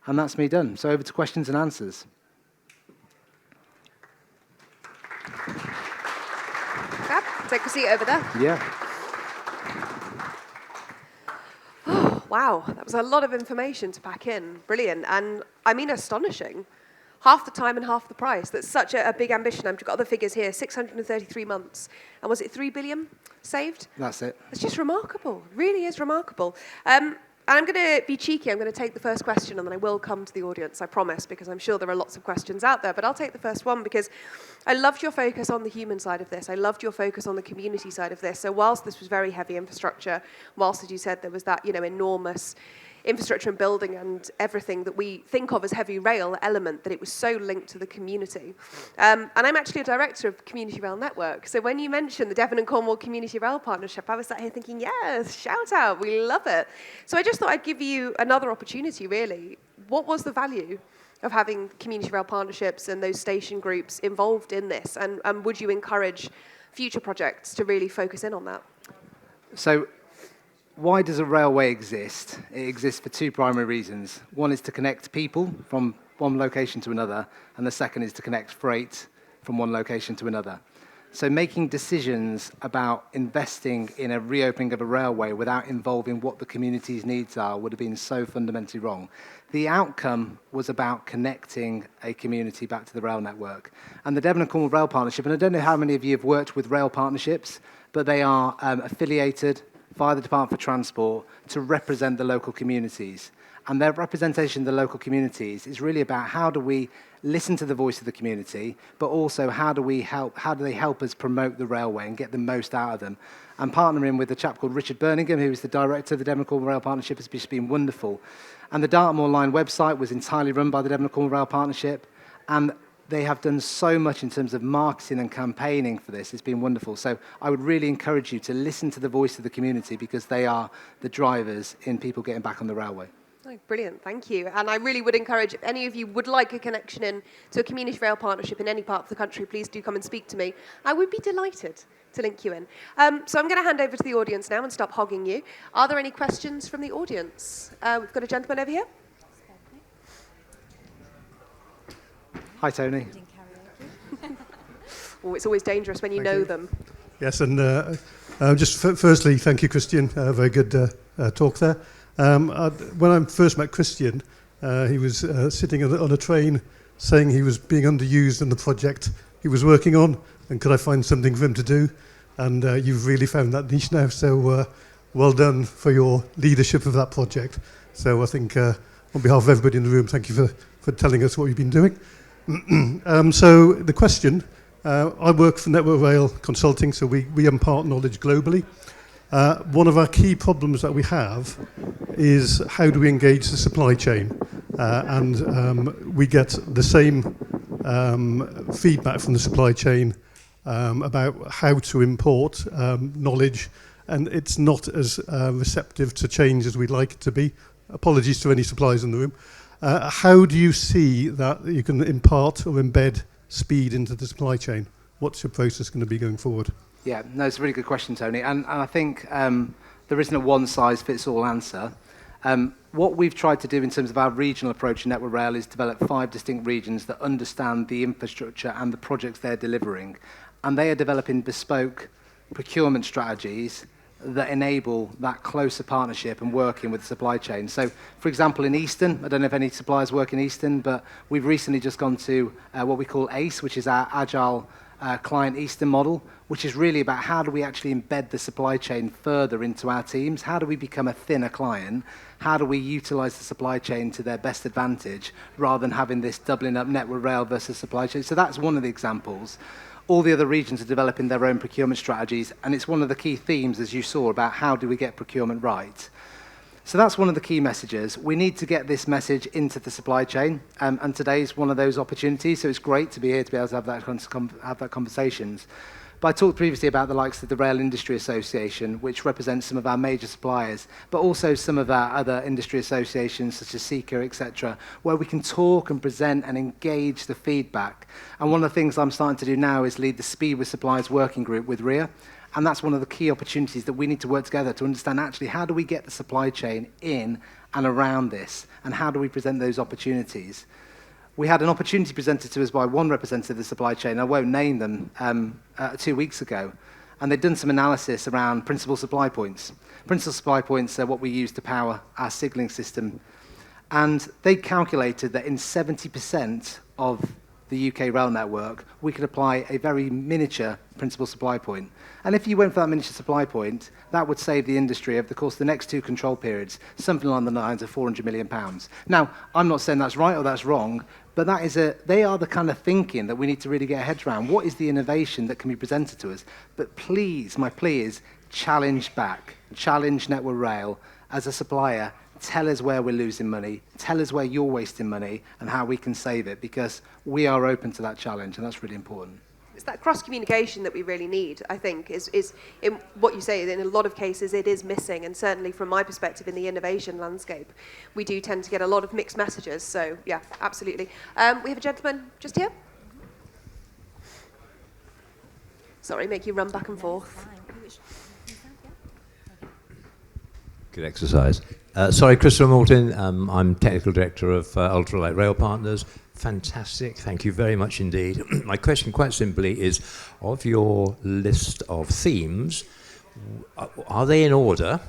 And that's me done. So over to questions and answers. Fab. Take a seat over there. Yeah. Oh, wow, that was a lot of information to pack in. Brilliant. And I mean, astonishing. Half the time and half the price. That's such a big ambition. I've got the figures here, 633 months. And was it 3 billion saved? That's it. It's just remarkable. Really is remarkable. And I'm going to be cheeky. I'm going to take the first question, and then I will come to the audience, I promise, because I'm sure there are lots of questions out there. But I'll take the first one because I loved your focus on the human side of this. I loved your focus on the community side of this. So whilst this was very heavy infrastructure, whilst, as you said, there was that, enormous infrastructure and building and everything that we think of as heavy rail element, that it was so linked to the community. And I'm actually a director of Community Rail Network. So when you mentioned the Devon and Cornwall Community Rail Partnership, I was sat here thinking, yes, shout out, we love it. So I just thought I'd give you another opportunity, really. What was the value of having community rail partnerships and those station groups involved in this? And would you encourage future projects to really focus in on that? So why does a railway exist? It exists for two primary reasons. One is to connect people from one location to another, and the second is to connect freight from one location to another. So making decisions about investing in a reopening of a railway without involving what the community's needs are would have been so fundamentally wrong. The outcome was about connecting a community back to the rail network. And the Devon and Cornwall Rail Partnership, and I don't know how many of you have worked with rail partnerships, but they are affiliated via the Department for Transport to represent the local communities. And their representation of the local communities is really about how do we listen to the voice of the community, but also how do they help us promote the railway and get the most out of them. And partnering with a chap called Richard Birmingham, who is the director of the Devon and Cornwall Rail Partnership, has just been wonderful. And the Dartmoor Line website was entirely run by the Devon and Cornwall Rail Partnership. And they have done so much in terms of marketing and campaigning for this. It's been wonderful. So I would really encourage you to listen to the voice of the community because they are the drivers in people getting back on the railway. Oh, brilliant, thank you. And I really would encourage, if any of you would like a connection in to a community rail partnership in any part of the country, please do come and speak to me. I would be delighted to link you in. So I'm going to hand over to the audience now and stop hogging you. Are there any questions from the audience? We've got a gentleman over here. Hi, Tony. Oh, it's always dangerous when you know them. Yes, and just firstly, thank you, Christian. Very good talk there. When I first met Christian, he was sitting on a train saying he was being underused in the project he was working on, and could I find something for him to do? And you've really found that niche now, so well done for your leadership of that project. So I think on behalf of everybody in the room, thank you for telling us what you've been doing. So the question, I work for Network Rail Consulting, so we impart knowledge globally. One of our key problems that we have is how do we engage the supply chain? And we get the same feedback from the supply chain about how to import knowledge, and it's not as receptive to change as we'd like it to be. Apologies to any suppliers in the room. How do you see that you can impart or embed speed into the supply chain? What's your process going to be going forward? Yeah, no, it's a really good question, Tony. And I think there isn't a one-size-fits-all answer. What we've tried to do in terms of our regional approach in Network Rail is develop 5 distinct regions that understand the infrastructure and the projects they're delivering. And they are developing bespoke procurement strategies that enable that closer partnership and working with the supply chain. So, for example, in Eastern, I don't know if any suppliers work in Eastern, but we've recently just gone to what we call ACE, which is our Agile Client Eastern model, which is really about how do we actually embed the supply chain further into our teams? How do we become a thinner client? How do we utilize the supply chain to their best advantage rather than having this doubling up Network Rail versus supply chain? So that's one of the examples. All the other regions are developing their own procurement strategies, and it's one of the key themes, as you saw, about how do we get procurement right. So that's one of the key messages. We need to get this message into the supply chain, and today's one of those opportunities, so it's great to be here to be able to have that conversations. But I talked previously about the likes of the Rail Industry Association, which represents some of our major suppliers, but also some of our other industry associations, such as SECA, etc., where we can talk and present and engage the feedback. And one of the things I'm starting to do now is lead the Speed with Suppliers working group with RIA, and that's one of the key opportunities that we need to work together to understand actually how do we get the supply chain in and around this, and how do we present those opportunities. We had an opportunity presented to us by one representative of the supply chain, I won't name them, 2 weeks ago, and they'd done some analysis around principal supply points. Principal supply points are what we use to power our signalling system, and they calculated that in 70% of the UK rail network, we could apply a very miniature principal supply point. And if you went for that miniature supply point, that would save the industry over the course of the next 2 control periods, something along the lines of £400 million. Now, I'm not saying that's right or that's wrong, but they are the kind of thinking that we need to really get our heads around. What is the innovation that can be presented to us? But please, my plea is challenge back, challenge Network Rail as a supplier. Tell us where we're losing money, tell us where you're wasting money and how we can save it, because we are open to that challenge, and that's really important. It's that cross-communication that we really need, I think, is in what you say, in a lot of cases it is missing, and certainly from my perspective in the innovation landscape, we do tend to get a lot of mixed messages, so yeah, absolutely. We have a gentleman just here. Sorry, make you run back and forth. Good exercise. Sorry, Christopher Moulton. I'm Technical Director of Ultralight Rail Partners. Fantastic. Thank you very much indeed. My question, quite simply, is of your list of themes, are they in order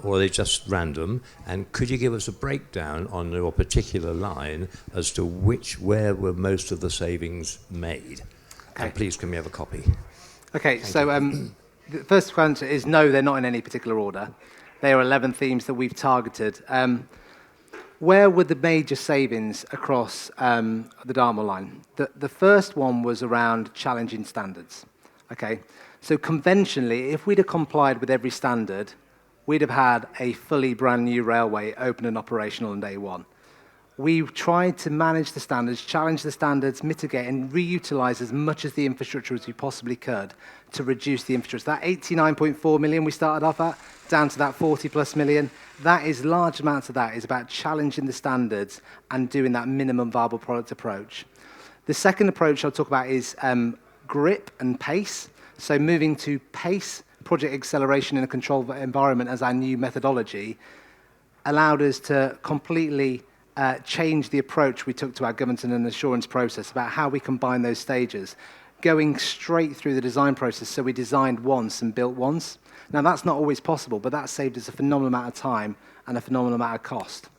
or are they just random? And could you give us a breakdown on your particular line as to where were most of the savings made? Okay. And please, can we have a copy? Okay, the first answer is no, they're not in any particular order. There are 11 themes that we've targeted. Where were the major savings across the Dartmoor line? The first one was around challenging standards. Okay, so conventionally, if we'd have complied with every standard, we'd have had a fully brand new railway open and operational on day one. We tried to manage the standards, challenge the standards, mitigate and reutilize as much of the infrastructure as we possibly could to reduce the infrastructure. That 89.4 million we started off at, down to that 40 plus million, that is large amounts of that is about challenging the standards and doing that minimum viable product approach. The second approach I'll talk about is grip and pace. So moving to pace, project acceleration in a controlled environment as our new methodology allowed us to completely change the approach we took to our governance and assurance process about how we combine those stages, going straight through the design process. So we designed once and built once. Now that's not always possible, but that saved us a phenomenal amount of time and a phenomenal amount of cost.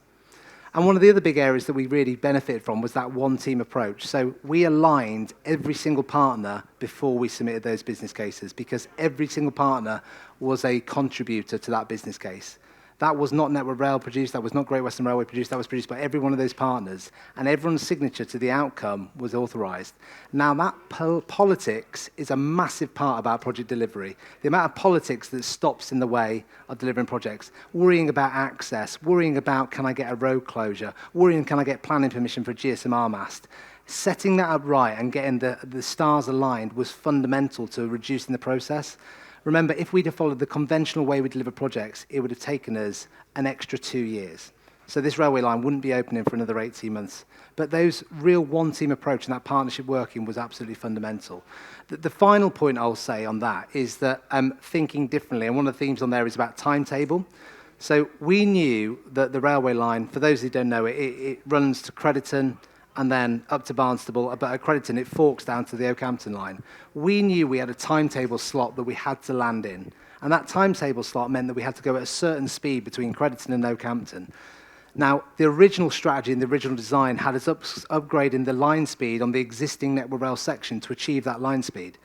And one of the other big areas that we really benefited from was that one team approach. So we aligned every single partner before we submitted those business cases, because every single partner was a contributor to that business case. That was not Network Rail produced, that was not Great Western Railway produced, that was produced by every one of those partners, and everyone's signature to the outcome was authorised. Now that politics is a massive part of our project delivery. The amount of politics that stops in the way of delivering projects, worrying about access, worrying about can I get a road closure, worrying can I get planning permission for a GSMR mast. Setting that up right and getting the stars aligned was fundamental to reducing the process. Remember, if we'd have followed the conventional way we deliver projects, it would have taken us an extra 2 years. So this railway line wouldn't be opening for another 18 months. But those real one-team approach and that partnership working was absolutely fundamental. The final point I'll say on that is that thinking differently, and one of the themes on there is about timetable. So we knew that the railway line, for those who don't know it runs to Crediton, and then up to Barnstable, but at Crediton, it forks down to the Oakhampton line. We knew we had a timetable slot that we had to land in, and that timetable slot meant that we had to go at a certain speed between Crediton and Oakhampton. Now, the original strategy and the original design had us upgrading the line speed on the existing Network Rail section to achieve that line speed.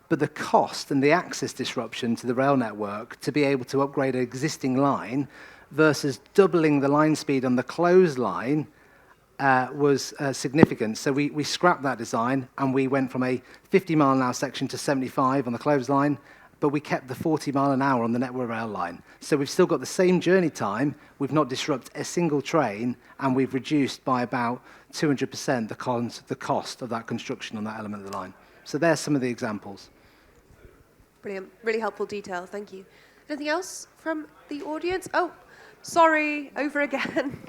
But the cost and the access disruption to the rail network to be able to upgrade an existing line versus doubling the line speed on the closed line was significant. So we scrapped that design and we went from a 50-mile-an-hour section to 75 on the clothesline, but we kept the 40-mile-an-hour on the Network Rail line. So we've still got the same journey time, we've not disrupted a single train, and we've reduced by about 200% the cost of that construction on that element of the line. So there's some of the examples. Brilliant. Really helpful detail. Thank you. Anything else from the audience? Oh, sorry, over again.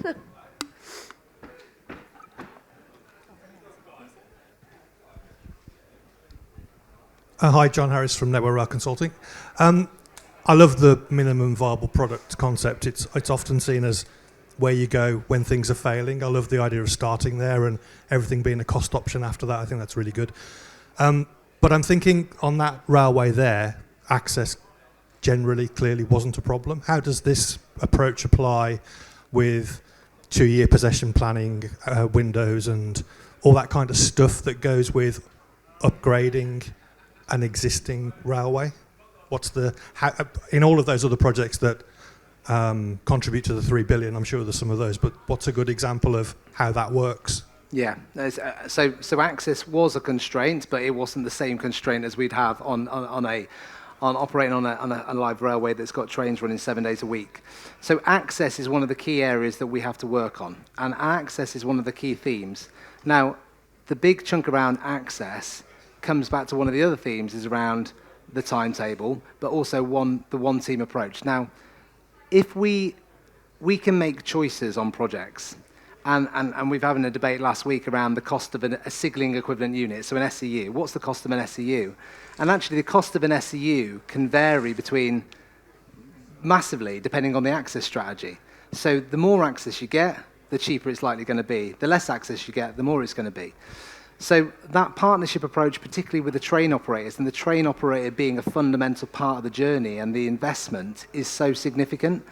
Hi, John Harris from Network Rail Consulting. I love the minimum viable product concept. It's often seen as where you go when things are failing. I love the idea of starting there and everything being a cost option after that. I think that's really good. But I'm thinking on that railway there, access generally clearly wasn't a problem. How does this approach apply with 2-year possession planning windows and all that kind of stuff that goes with upgrading an existing railway? In all of those other projects that contribute to the 3 billion, I'm sure there's some of those, but what's a good example of how that works? Yeah, so access was a constraint, but it wasn't the same constraint as we'd have on operating on a live railway that's got trains running 7 days a week. So access is one of the key areas that we have to work on, and access is one of the key themes. Now, the big chunk around access comes back to one of the other themes is around the timetable, but also the one team approach. Now, if we can make choices on projects, and we've having a debate last week around the cost of a signaling equivalent unit, so an SEU. What's the cost of an SEU? And actually, the cost of an SEU can vary massively depending on the access strategy. So the more access you get, the cheaper it's likely going to be. The less access you get, the more it's going to be. So that partnership approach, particularly with the train operators, and the train operator being a fundamental part of the journey and the investment is so significant.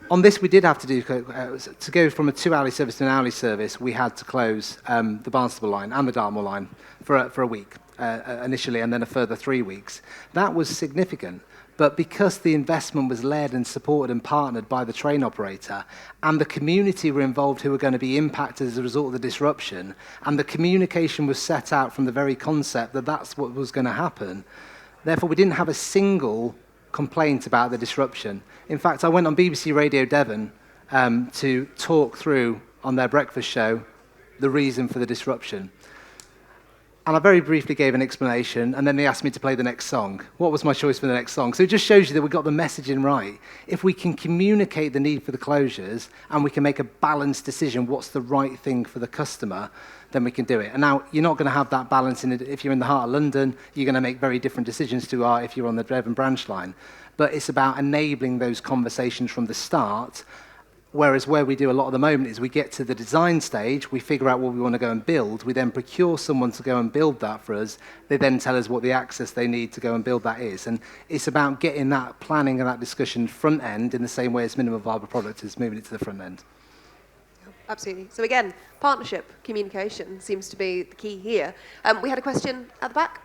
On this, we did have to do, to go from a 2-hourly service to an hourly service, we had to close the Barnstable line and the Dartmoor line for a week initially, and then a further 3 weeks. That was significant. But because the investment was led and supported and partnered by the train operator, and the community were involved who were going to be impacted as a result of the disruption, and the communication was set out from the very concept that that's what was going to happen, therefore we didn't have a single complaint about the disruption. In fact, I went on BBC Radio Devon to talk through on their breakfast show the reason for the disruption. And I very briefly gave an explanation, and then they asked me to play the next song. What was my choice for the next song? So it just shows you that we got the messaging right. If we can communicate the need for the closures, and we can make a balanced decision, what's the right thing for the customer, then we can do it. And now, you're not going to have that balance if you're in the heart of London, you're going to make very different decisions to if you're on the Devon branch line. But it's about enabling those conversations from the start. Whereas where we do a lot at the moment is we get to the design stage, we figure out what we want to go and build, we then procure someone to go and build that for us, they then tell us what the access they need to go and build that is. And it's about getting that planning and that discussion front end in the same way as minimum viable product is moving it to the front end. Absolutely. So again, partnership, communication seems to be the key here. We had a question at the back.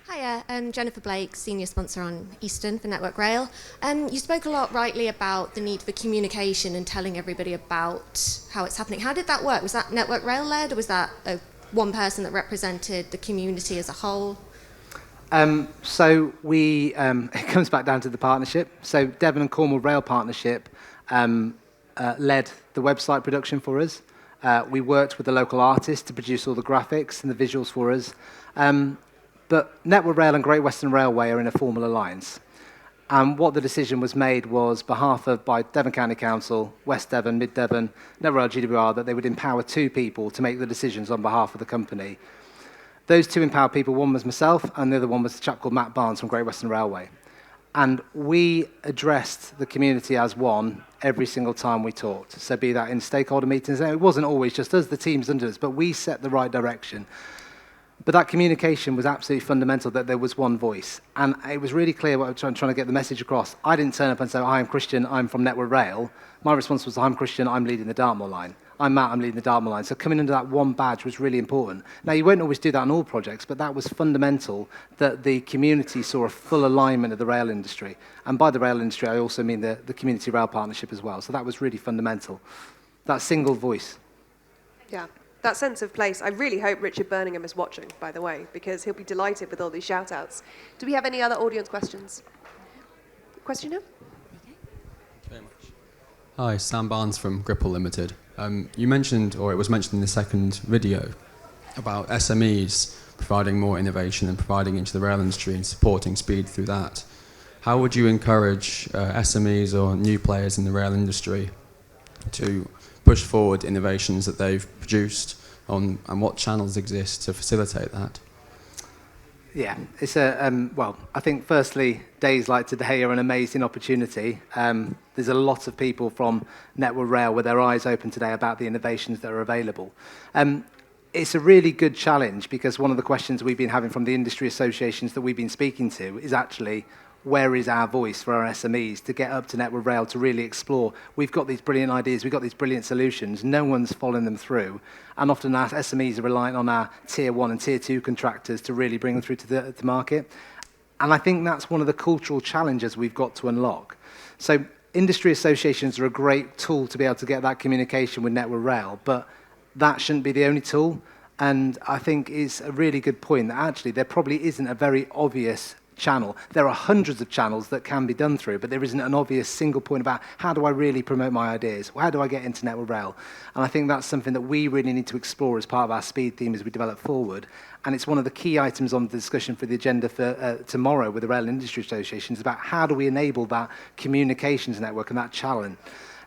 Hiya, Jennifer Blake, Senior Sponsor on Eastern for Network Rail. You spoke a lot rightly about the need for communication and telling everybody about how it's happening. How did that work? Was that Network Rail led, or was that one person that represented the community as a whole? So it comes back down to the partnership. So Devon and Cornwall Rail Partnership led the website production for us. We worked with the local artists to produce all the graphics and the visuals for us. But Network Rail and Great Western Railway are in a formal alliance. And what the decision was made was by Devon County Council, West Devon, Mid Devon, Network Rail GWR, that they would empower 2 people to make the decisions on behalf of the company. Those 2 empowered people, one was myself, and the other one was a chap called Matt Barnes from Great Western Railway. And we addressed the community as one every single time we talked. So be that in stakeholder meetings, and it wasn't always just us, the teams under us, but we set the right direction. But that communication was absolutely fundamental, that there was one voice. And it was really clear what I was trying to get the message across. I didn't turn up and say, hi, I'm Christian, I'm from Network Rail. My response was, I'm Christian, I'm leading the Dartmoor line. I'm Matt, I'm leading the Dartmoor line. So coming under that one badge was really important. Now, you won't always do that on all projects, but that was fundamental that the community saw a full alignment of the rail industry. And by the rail industry, I also mean the community rail partnership as well. So that was really fundamental. That single voice. Yeah, that sense of place. I really hope Richard Birmingham is watching, by the way, because he'll be delighted with all these shout-outs. Do we have any other audience questions? Question here? Very much. Hi, Sam Barnes from Gripple Limited. You mentioned, or it was mentioned in the second video, about SMEs providing more innovation and providing into the rail industry and supporting speed through that. How would you encourage SMEs or new players in the rail industry to push forward innovations that they've produced on, and what channels exist to facilitate that? Yeah, it's well, I think firstly, days like today are an amazing opportunity. There's a lot of people from Network Rail with their eyes open today about the innovations that are available. It's a really good challenge because one of the questions we've been having from the industry associations that we've been speaking to is actually, where is our voice for our SMEs to get up to Network Rail to really explore? We've got these brilliant ideas, we've got these brilliant solutions, no one's following them through. And often our SMEs are reliant on our tier 1 and tier 2 contractors to really bring them through to the market. And I think that's one of the cultural challenges we've got to unlock. So industry associations are a great tool to be able to get that communication with Network Rail, but that shouldn't be the only tool. And I think it's a really good point that actually there probably isn't a very obvious channel. There are hundreds of channels that can be done through, but there isn't an obvious single point about how do I really promote my ideas? How do I get into Network Rail? And I think that's something that we really need to explore as part of our speed theme as we develop forward. And it's one of the key items on the discussion for the agenda for tomorrow with the Rail Industry Associations about how do we enable that communications network and that challenge.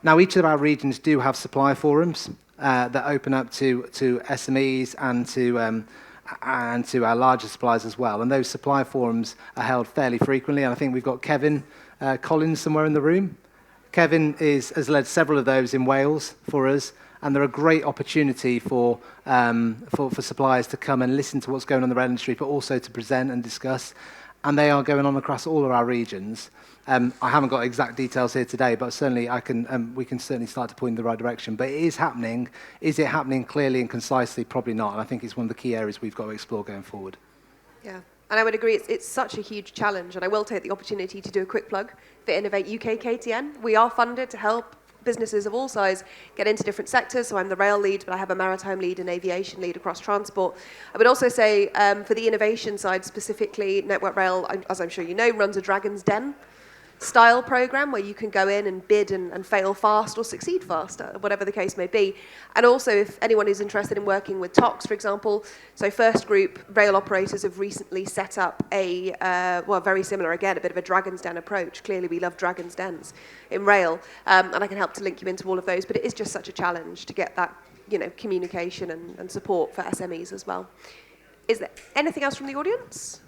Now, each of our regions do have supply forums that open up to SMEs and to our larger suppliers as well. And those supply forums are held fairly frequently. And I think we've got Kevin Collins somewhere in the room. Kevin has led several of those in Wales for us. And they're a great opportunity for suppliers to come and listen to what's going on in the rail industry, but also to present and discuss. And they are going on across all of our regions. I haven't got exact details here today, but certainly we can certainly start to point in the right direction. But it is happening. Is it happening clearly and concisely? Probably not. And I think it's one of the key areas we've got to explore going forward. Yeah, and I would agree. It's such a huge challenge. And I will take the opportunity to do a quick plug for Innovate UK KTN. We are funded to help businesses of all size get into different sectors. So I'm the rail lead, but I have a maritime lead and aviation lead across transport. I would also say for the innovation side specifically, Network Rail, as I'm sure you know, runs a Dragon's Den style program where you can go in and bid and fail fast or succeed faster, whatever the case may be. And also, if anyone is interested in working with TOCs, for example, so First Group rail operators have recently set up a, very similar, again, a bit of a Dragon's Den approach. Clearly, we love Dragon's Dens in rail, and I can help to link you into all of those, but it is just such a challenge to get that, communication and support for SMEs as well. Is there anything else from the audience?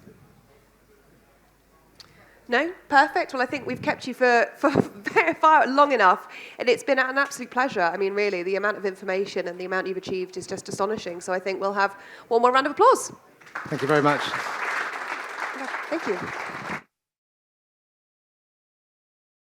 No? Perfect. Well, I think we've kept you for very far long enough, and it's been an absolute pleasure. I mean, really, the amount of information and the amount you've achieved is just astonishing. So I think we'll have one more round of applause. Thank you very much. Thank you.